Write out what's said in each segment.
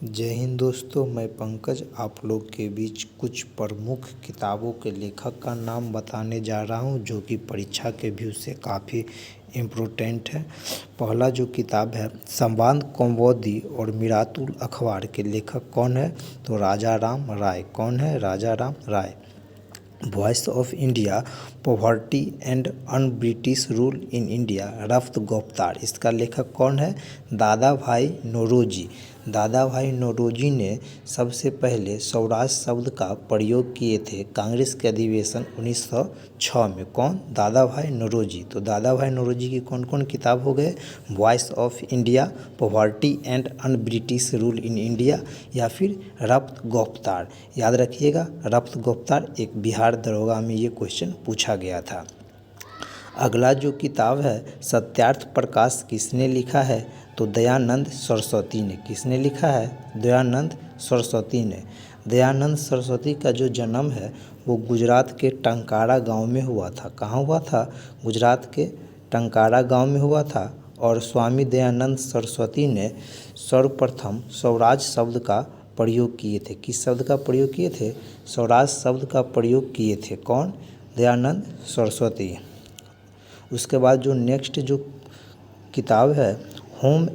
जय हिंद दोस्तों, मैं पंकज आप लोग के बीच कुछ प्रमुख किताबों के लेखक का नाम बताने जा रहा हूं जो कि परीक्षा के व्यू से काफ़ी इम्पोर्टेंट है। पहला जो किताब है संवाद कौमुदी और मिरातुल अखबार के लेखक कौन है? तो राजा राम राय। कौन है? Raja Ram Roy. Voice of India, poverty and un British rule in India, Rast Goftar. इसका लेखक कौन है? दादा भाई नौरोजी। दादा भाई नौरोजी ने सबसे पहले स्वराज शब्द का प्रयोग किए थे कांग्रेस के अधिवेशन 1906 में। कौन? दादा भाई नौरोजी। तो दादा भाई नौरोजी की कौन कौन किताब हो गए? Voice of India, poverty and un British rule in India, या फिर रफ्त गुप्तार। याद रखिएगा, रफ्त गुप्तार एक बिहार दरोगा में ये क्वेश्चन पूछा गया था। अगला जो किताब है सत्यार्थ प्रकाश किसने लिखा है? तो दयानंद सरस्वती ने। किसने लिखा है? दयानंद सरस्वती ने। दयानंद सरस्वती का जो जन्म है वो गुजरात के टंकारा गांव में हुआ था। कहाँ हुआ था? गुजरात के टंकारा गांव में हुआ था। और स्वामी दयानंद सरस्वती ने सर्वप्रथम स्वराज शब्द का प्रयोग किए थे। किस शब्द का प्रयोग किए थे? स्वराज शब्द का प्रयोग किए थे। कौन? दयानंद सरस्वती। उसके बाद जो नेक्स्ट जो किताब है होम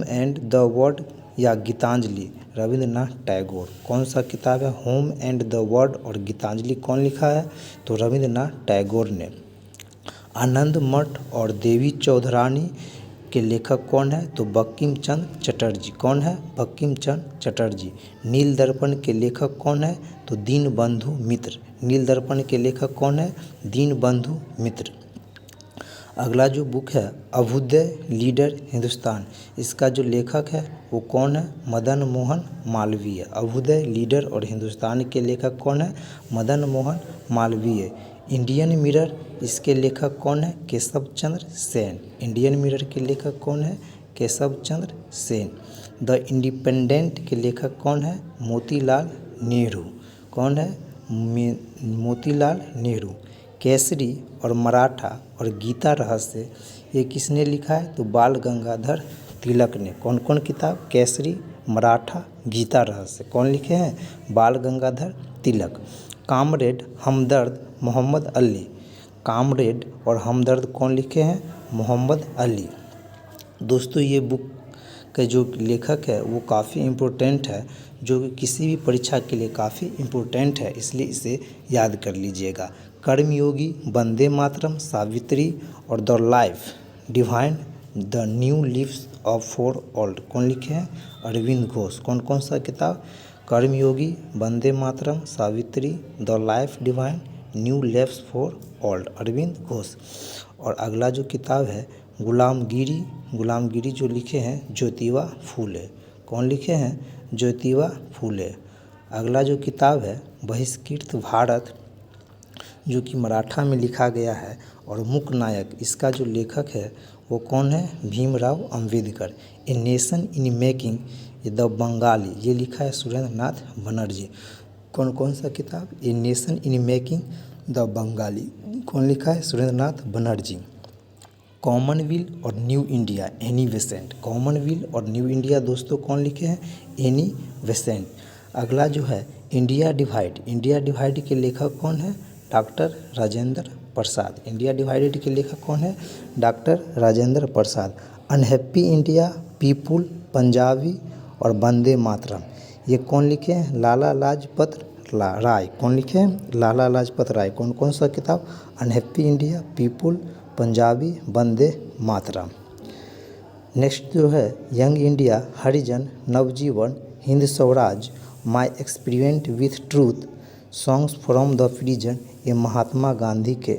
एंड द वर्ड या गीतांजलि, रविंद्रनाथ टैगोर। कौन सा किताब है? होम एंड द वर्ड और गीतांजलि कौन लिखा है? तो रविंद्रनाथ टैगोर ने। आनंद मठ और देवी चौधरानी के लेखक कौन है? तो बंकिम चंद्र चटर्जी। कौन है? बंकिम चंद्र चटर्जी। नील दर्पण के लेखक कौन है? तो दीनबंधु मित्र। नील दर्पण के लेखक कौन है? दीनबंधु मित्र। अगला जो बुक है अभ्युदय लीडर हिंदुस्तान, इसका जो लेखक है वो कौन है? मदन मोहन मालवीय। अभ्युदय लीडर और हिंदुस्तान के लेखक कौन है? मदन मोहन मालवीय। इंडियन मिरर, इसके लेखक कौन है? केशव चंद्र सेन। इंडियन मिरर के लेखक कौन है? केशव चंद्र सेन। द इंडिपेंडेंट के लेखक कौन है? मोतीलाल नेहरू। कौन है? मोतीलाल नेहरू। केसरी और मराठा और गीता रहस्य, ये किसने लिखा है? तो बाल गंगाधर तिलक ने। कौन कौन किताब? केसरी, मराठा, गीता रहस्य। कौन लिखे हैं? बाल गंगाधर तिलक। कामरेड, हमदर्द, मोहम्मद अली। कामरेड और हमदर्द कौन लिखे हैं? मोहम्मद अली। दोस्तों ये बुक के जो लेखक है वो काफ़ी इम्पोर्टेंट है, जो कि किसी भी परीक्षा के लिए काफ़ी इम्पोर्टेंट है, इसलिए इसे याद कर लीजिएगा। कर्मयोगी, वंदे मातरम, सावित्री और the life divine, the new leaves of for old कौन लिखे हैं? अरविंद घोष। कौन कौन सा किताब? Karmayogi, Vande Mataram, Savitri, the life divine, new leaves for old, Arvind Ghosh. और अगला जो किताब है गुलामगिरी, गुलामगिरी जो लिखे हैं ज्योतिबा फूले। कौन लिखे हैं? ज्योतिबा फूले। अगला जो किताब है बहिष्कृत भारत, जो कि मराठा में लिखा गया है, और मुख्य नायक, इसका जो लेखक है वो कौन है? Bhimrao Ambedkar. A nation in making, the Bengali, ये लिखा है सुरेंद्र नाथ बनर्जी। कौन कौन सा किताब? A nation in making, the Bengali, कौन लिखा है? सुरेंद्र नाथ बनर्जी। कॉमनवेल्थ और new India, Annie Besant. Commonwealth और न्यू इंडिया दोस्तों कौन लिखे हैं? Annie Besant. अगला जो है इंडिया डिवाइड, इंडिया डिवाइड के लेखक कौन है? Doctor Rajendra Prasad. India divided के लेखक कौन है? Doctor Rajendra Prasad. Unhappy India, People, Punjabi और वंदे मातरम, ये कौन लिखे हैं? लाला लाजपत राय। कौन लिखे हैं? लाला लाजपत राय। कौन कौन सा किताब? Unhappy India, People, Punjabi, Vande Mataram. Next जो है Young India, Harijan, Navjivan, Hind Swaraj, My Experiment with Truth, Songs from the Prison, ये महात्मा गांधी के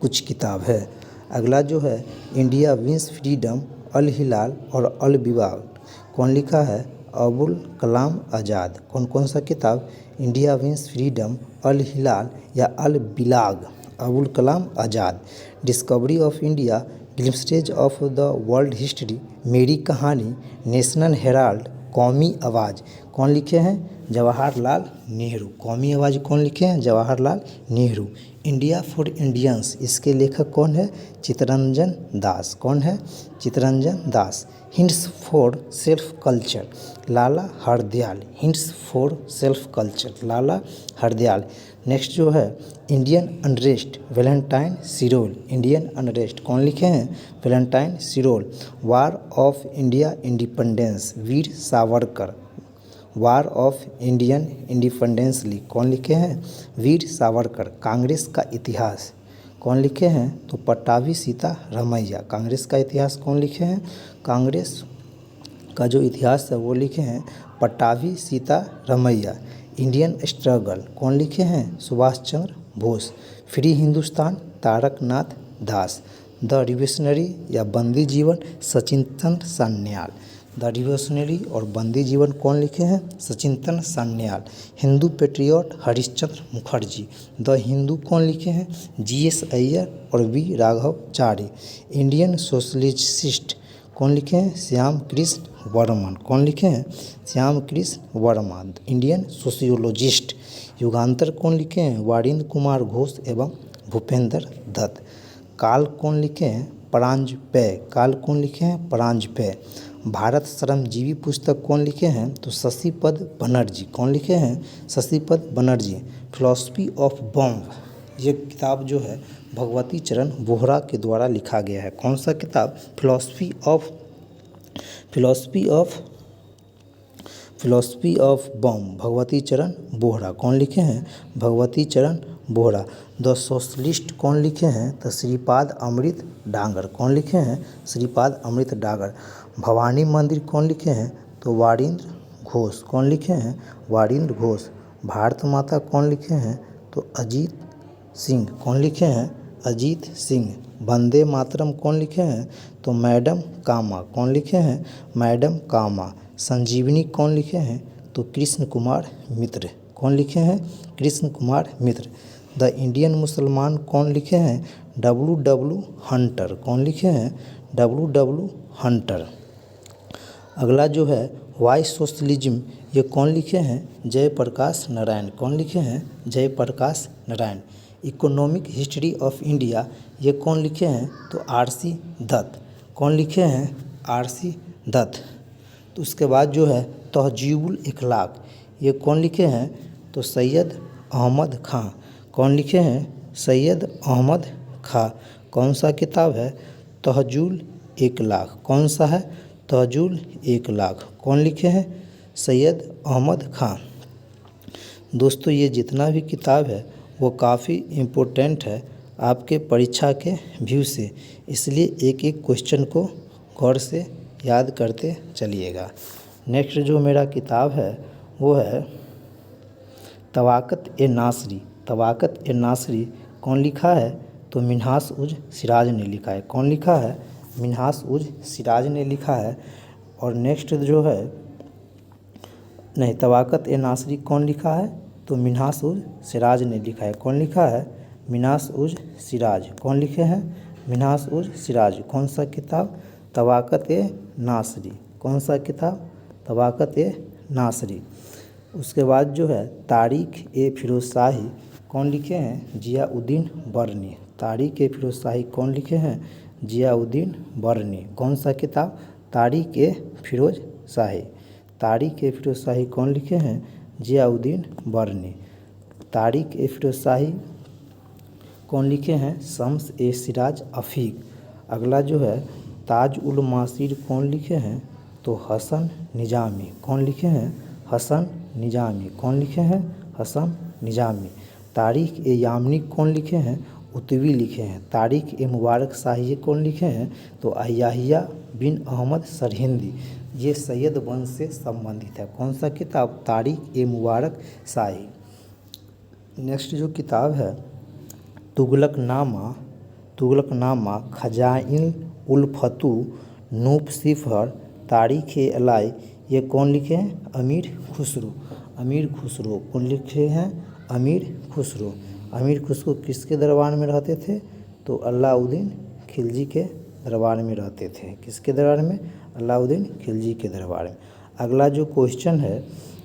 कुछ किताब है। अगला जो है इंडिया विंस फ्रीडम, अल हिलाल और अल बिलाग, कौन लिखा है? अबुल कलाम आज़ाद। कौन कौन सा किताब? India wins freedom, Al Hilal या Al Balagh, Abul Kalam Azad. Discovery of India, glimpses of the world history, Meri Kahani, national Herald, कौमी आवाज़ कौन लिखे हैं? जवाहरलाल नेहरू। कौमी आवाज़ कौन लिखे हैं? Jawaharlal Nehru. India for Indians इसके लेखक कौन है? चित्तरंजन दास। कौन है? Chittaranjan Das. Hints for self culture Lala Hardayal. Hints for self culture Lala Hardayal. Next जो है Indian unrest Valentine Chirol. Indian unrest कौन लिखे हैं? Valentine Chirol. War of India independence Veer Savarkar. War of Indian इंडिपेंडेंसली कौन लिखे हैं? वीर सावरकर। कांग्रेस का इतिहास कौन लिखे हैं? तो पट्टाभी सीता रमैया। कांग्रेस का इतिहास कौन लिखे हैं? कांग्रेस का जो इतिहास है वो लिखे हैं Pattabhi Sitaramayya. Indian struggle कौन लिखे हैं? Subhash Chandra Bose. Free Hindustan Taraknath Das. The revolutionary या बंदी जीवन सचिंतन सान्याल। द रिवोल्यूशनरी और बंदी जीवन कौन लिखे हैं? सचिंतन सान्याल। हिंदू पेट्रियट हरिश्चंद्र मुखर्जी। द हिंदू कौन लिखे हैं? जीएस अय्यर और वी राघवाचारी। इंडियन सोशलिस्ट कौन लिखे हैं? श्याम कृष्ण वर्मा। कौन लिखे हैं? श्याम कृष्ण वर्मा। इंडियन सोशियोलॉजिस्ट युगांतर कौन लिखे हैं? वारिंद्र कुमार घोष एवं भूपेंद्र दत्त। काल कौन लिखे हैं? परांजपे। काल कौन लिखे हैं? परांजपे। भारत श्रमजीवी पुस्तक कौन लिखे हैं? तो शशिपद बनर्जी। कौन लिखे हैं? शशिपद बनर्जी। फिलॉसफी ऑफ बॉम्ब ये किताब जो है भगवती चरण बोहरा के द्वारा लिखा गया है। कौन सा किताब? फिलॉसफी ऑफ बॉम्ब भगवती चरण बोहरा। कौन लिखे हैं? भगवती चरण बोहरा। द सोशलिस्ट कौन लिखे हैं? तो श्रीपाद अमृत डांगर। कौन लिखे हैं? श्रीपाद अमृत डांगर। भवानी मंदिर कौन लिखे हैं? तो वारिंद्र घोष। कौन लिखे हैं? वारिंद्र घोष। भारत माता कौन लिखे हैं? तो अजीत सिंह। कौन लिखे हैं? अजीत सिंह। वंदे मातरम कौन लिखे हैं? तो मैडम कामा। कौन लिखे हैं? मैडम कामा। संजीवनी कौन लिखे हैं? तो कृष्ण कुमार मित्र। कौन लिखे हैं? कृष्ण कुमार मित्र। द इंडियन मुसलमान कौन लिखे हैं? W Hunter. कौन लिखे हैं? W Hunter. अगला जो है वाई सोशलिज्म ये कौन लिखे हैं? जयप्रकाश नारायण। कौन लिखे हैं? Jayaprakash Narayan. Economic History of India ये कौन लिखे हैं? तो RC दत्त। कौन लिखे हैं? RC दत्त। तो उसके बाद जो है तहजीबुल इखलाक ये कौन लिखे हैं? तो सैयद अहमद खां। कौन लिखे हैं? सैयद अहमद खां। कौन सा किताब है? तहजुल इखलाक। कौन सा है? तहजुल इखलाक। कौन लिखे हैं? सैयद अहमद खां। दोस्तों ये जितना भी किताब है वो काफ़ी इम्पोर्टेंट है आपके परीक्षा के व्यू से, इसलिए एक एक क्वेश्चन को गौर से याद करते चलिएगा। नेक्स्ट जो मेरा किताब है वो है तवाक़त ए नासरी। तवाक़त ए नासरी कौन लिखा है? तो मिन्हास उज सिराज ने लिखा है। कौन लिखा है? मिन्हास उज सिराज ने लिखा है। और नेक्स्ट जो है नहीं तवाक़त ए नासरी कौन लिखा है? तो मिन्हास उज सिराज ने लिखा है। कौन लिखा है? मिन्हास उज सिराज। कौन लिखे हैं? मिन्हास उज सिराज। कौन सा किताब? तवाक़त ए नासरी। कौन सा किताब? तवाक़त ए नासरी। उसके बाद जो है तारीख़ ए फिरोज़ शाही कौन लिखे हैं? जियाउद्दीन बरनी। तारीख़ ए फिरोज़ शाही कौन लिखे हैं? जियाउद्दीन बरनी। कौन सा किताब? तारीख़ ए फिरोज़ शाही। तारीख़ ए फिरोज़ शाही कौन लिखे हैं? जियाउद्दीन बरनी। तारीख़ ए फिरोज़ शाही कौन लिखे हैं? शम्स ए सिराज अफ़ीक। अगला जो है ताज उल मासीर कौन लिखे हैं? तो हसन निजामी। कौन लिखे हैं? हसन निजामी। कौन लिखे हैं? हसन निजामी। तारीख़ ए यामनी कौन लिखे हैं? उतवी लिखे हैं। तारीख़ ए मुबारक शाही कौन लिखे हैं? तो याहिया बिन अहमद सरहिंदी। ये सैयद वंश से संबंधित है। कौन सा किताब? तारीख़ ए मुबारक शाही। नेक्स्ट जो किताब है तुगलकनामा खजाइन उल फतू नूप सिफर तारीख़ ए अलाई ये कौन लिखे हैं? अमीर खुसरो। अमीर खुसरो कौन लिखे हैं? अमीर खुसरो। अमीर खुसरो किसके दरबार में रहते थे? तो अलाउद्दीन खिलजी के दरबार में रहते थे। किसके दरबार में? अलाउद्दीन खिलजी के दरबार में। अगला जो क्वेश्चन है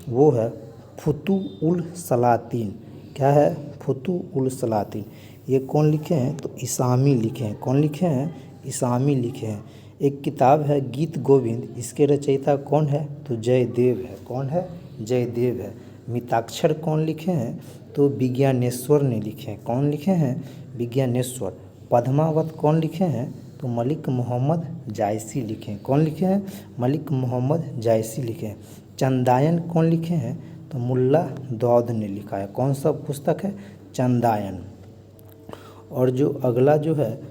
वो है फुतुह उल सलातीन। क्या है? फुतुह उल सलातीन। ये कौन लिखे हैं? तो इसामी लिखे हैं। कौन लिखे हैं? इसामी लिखे हैं। एक किताब है गीत गोविंद, इसके रचयिता कौन है? तो जयदेव है। कौन है? जयदेव है। मिताक्षर कौन लिखे हैं? तो विज्ञानेश्वर ने लिखे हैं। कौन लिखे हैं? विज्ञानेश्वर। पद्मावत कौन लिखे हैं? तो मलिक मोहम्मद जायसी लिखे हैं। कौन लिखे हैं? मलिक मोहम्मद जायसी लिखे हैं। चंदायन कौन लिखे हैं? तो मुल्ला दौद ने लिखा है। कौन सा पुस्तक है? चंदायन। और जो अगला जो है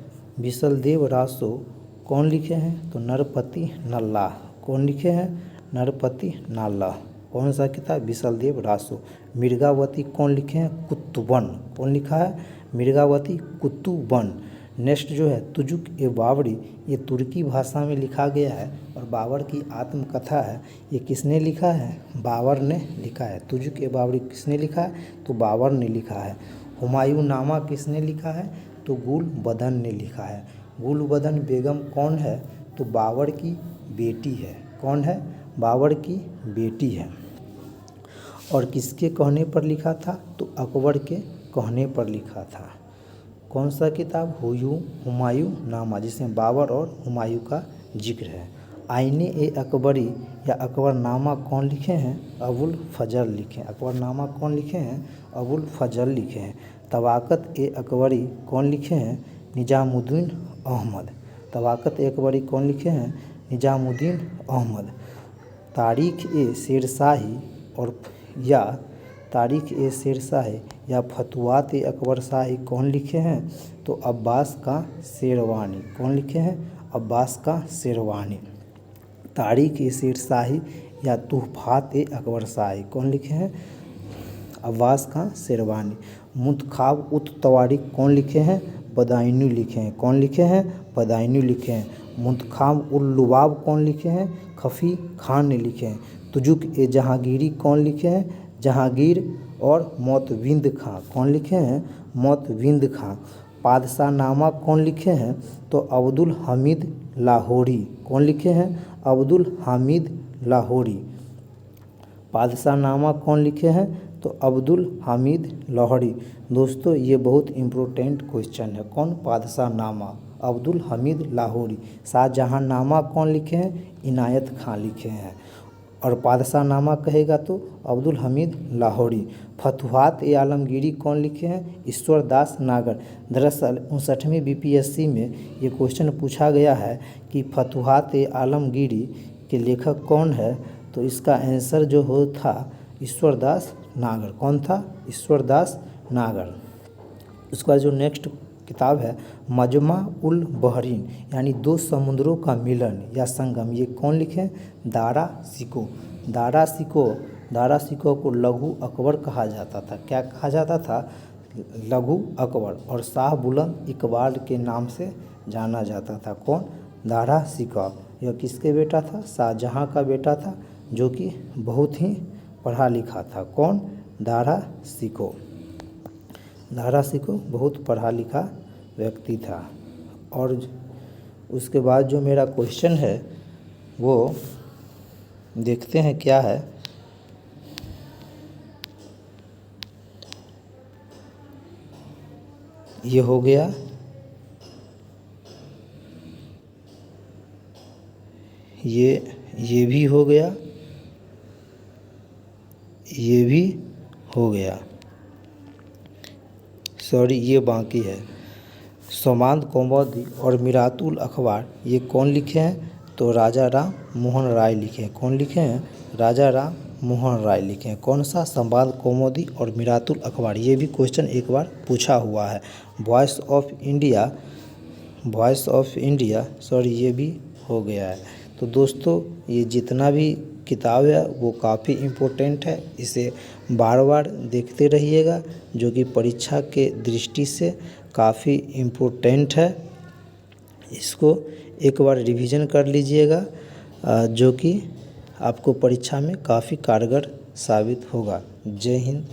विशलदेव रासो कौन लिखे हैं? तो नरपति नल्ला। कौन लिखे हैं? नरपति नाला। कौन सा किताब? विशलदेव रासो। मृगावती कौन लिखे हैं? कुतुबन। कौन लिखा है? मृगावती कुतुबन। नेक्स्ट जो है तुजुक ए बावरी, ये तुर्की भाषा में लिखा गया है और बाबर की आत्मकथा है। ये किसने लिखा है? बाबर ने लिखा है। तुजुक ए बावरी किसने लिखा है? तो बाबर ने लिखा है। हुमायूं नामा किसने लिखा है? तो गुलबदन ने लिखा है। गुलबदन बेगम कौन है? तो बाबर की बेटी है। कौन है? बाबर की बेटी है। और किसके कहने पर लिखा था? तो अकबर के कहने पर लिखा था। कौन सा किताब? हुमायूं नामा, जिसमें बाबर और हुमायूं का जिक्र है। आईने ए अकबरी या अकबरनामा कौन लिखे हैं? अबुल फजल लिखे हैं। अकबरनामा कौन लिखे हैं? अबुल फजल लिखे हैं। तबाकत ए अकबरी कौन लिखे हैं? निजामुद्दीन अहमद। तबाकत ए अकबरी कौन लिखे हैं? निजामुद्दीन अहमद। तारीख ए शेरशाही और या तारीख ए शेरशाही या फतुवात ए अकबर शाही कौन लिखे हैं? तो अब्बास का शेरवानी। कौन लिखे हैं? अब्बास का शेरवानी। तारीख ए शेरशाही या तुहफात ए अकबर शाही कौन लिखे हैं? अब्बास का शेरवानी। मुंतखाब उत तवारीख कौन लिखे हैं? बदायूनी लिखे हैं। कौन लिखे हैं? बदायूनी लिखे हैं। मुंतखाब उल लुबाब कौन लिखे हैं? खफी खान ने लिखे हैं। तुजुक ए जहांगीरी कौन लिखे हैं? जहांगीर और मोतविंद खां। कौन लिखे हैं? मोतविंद खां। पादशाह नामा कौन लिखे हैं? तो अब्दुल हमीद लाहौरी। कौन लिखे हैं? अब्दुल हमीद लाहौरी। पादशाह नामा कौन लिखे हैं? तो अब्दुल हमीद लाहौरी। दोस्तों ये बहुत इम्पोर्टेंट क्वेश्चन है। कौन? पादशाह नामा अब्दुल हमीद लाहौरी। शाहजहां नामा कौन लिखे हैं? इनायत खां लिखे हैं। और पादशाह नामा कहेगा तो अब्दुल हमीद लाहौरी। फतुहात ए आलमगीरी कौन लिखे हैं? ईश्वर दास नागर। दरअसल 59वीं बीपीएससी में ये क्वेश्चन पूछा गया है कि फतुहात ए आलमगीरी के लेखक कौन है? तो इसका आंसर जो हो था ईश्वर दास नागर। कौन था? ईश्वर दास नागर। उसके बाद जो नेक्स्ट किताब है मजमा उल बहरीन, यानी दो समुद्रों का मिलन या संगम, ये कौन लिखे हैं? दारा शिको। दारा शिको को लघु अकबर कहा जाता था। क्या कहा जाता था? लघु अकबर। और शाह बुलंद इकबाल के नाम से जाना जाता था। कौन? दारा शिको। यह किसके बेटा था? शाहजहां का बेटा था, जो कि बहुत ही पढ़ा लिखा था। कौन? दारा शिको। दारा शिको बहुत पढ़ा लिखा व्यक्ति था। और उसके बाद जो मेरा क्वेश्चन है वो देखते हैं क्या है। ये हो गया। ये भी हो गया। ये भी हो गया। सॉरी, ये बाकी है। सोमांत कौमुदी और मिरातुल अखबार ये कौन लिखे हैं? तो राजा राम मोहन राय लिखे हैं। कौन लिखे हैं? राजा राम मोहन राय लिखे हैं। कौन सा? संवाद कौमुदी और मिरातुल अखबार। ये भी क्वेश्चन एक बार पूछा हुआ है। वॉइस ऑफ इंडिया सॉरी, ये भी हो गया है। तो दोस्तों ये जितना भी किताब है वो काफ़ी इम्पोर्टेंट है। इसे बार बार देखते रहिएगा, जो कि परीक्षा के दृष्टि से काफ़ी इम्पोर्टेंट है। इसको एक बार रिवीजन कर लीजिएगा, जो कि आपको परीक्षा में काफ़ी कारगर साबित होगा। जय हिंद।